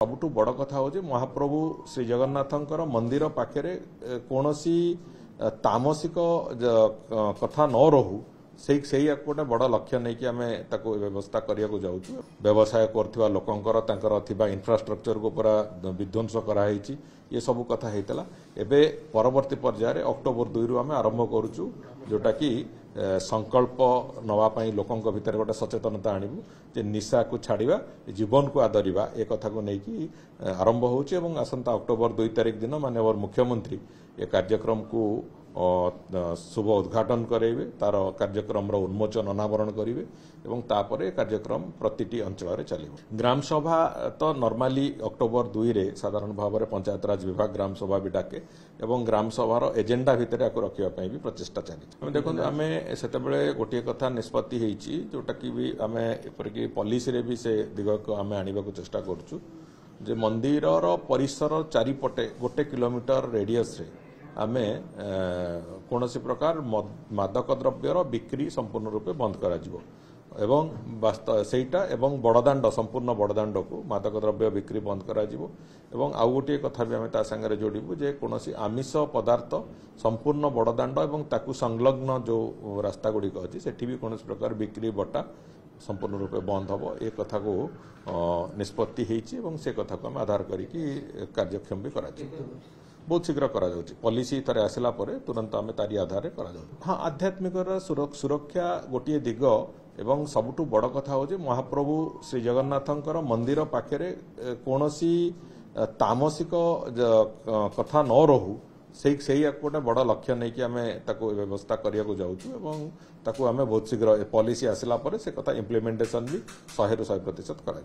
सबुठु बड़ कथा हूँ महाप्रभु श्री जगन्नाथंकर मंदिर पाखे कौन तामसिक कथा न रहू से गोटे बड़ लक्ष्य नहीं कि आम व्यवस्था करने को जाऊँ व्यवसाय कर लोकर इंफ्रास्ट्रक्चर को पूरा विध्वंस कराई ये सब कथा होता एवं परवर्ती पर्यायर अक्टोबर 2 रु आम आरंभ करुचु जोटा कि संकल्प नवापाई लोकों भितर गोटे सचेतनता आणबू जे निशा को छाड़ा जीवन को आदरवा ए कथा को लेकिन आरंभ होची एवं आसंता अक्टोबर 2 तारिख दिन माननीय मुख्यमंत्री ए कार्यक्रम को शुभ उद्घाटन करेंगे तार कार्यक्रम उन्मोचन अनावरण करेंगे एवं तापर कार्यक्रम प्रतिटी अंचल चलो ग्राम सभा तो नॉर्मली अक्टोबर 2 रे साधारण भाव में पंचायत राज विभाग ग्राम सभा भी डाके एवं ग्राम सभार एजेंडा भितर रखापी भी प्रचेषा चली देखो आम से गोटे कथा निष्पत्ति होती जोटा कि भी आम एपरिक पॉलिसी रे भी से दिग को आम आने को चेष्टा करुचु जे मंदिर परिसर चारिपटे 1 किलोमीटर रेडियस रे आमे कौन प्रकार मादक द्रव्यर बिक्री संपूर्ण रूपे बंद करा बड़दाण्ड संपूर्ण बड़दाण्ड को मादक द्रव्य बिक्री बंद करा एवं आउ गोटे कथा भी आम तांगे जोड़ू जे कौन आमिष पदार्थ संपूर्ण बड़दाण्ड एवं ताकू संलग्न जो रास्ता गुड़िक अच्छी से भी कौन प्रकार बिक्री बटा संपूर्ण रूपे बंद हम ए कथा को निष्पत्ति होती से कथा को आम आधार करी कार्यक्षम भी करा बहुत शीघ्र करा पॉलिसी थरे आसला परे तुरंत आम तारी आधार करा हाँ आध्यात्मिक सुरक्षा गोटे दिग एवं सबुठु बड़ कथा हूँ महाप्रभु श्री जगन्नाथंकर मंदिर पाखे कौन तामसिक कथा न रहू से गोटे बड़ लक्ष्य नहीं कि आम व्यवस्था करने को जाऊँ आम बहुत शीघ्र पॉलिसी आसला परे से कथा इम्प्लीमेंटेशन भी 100% करा।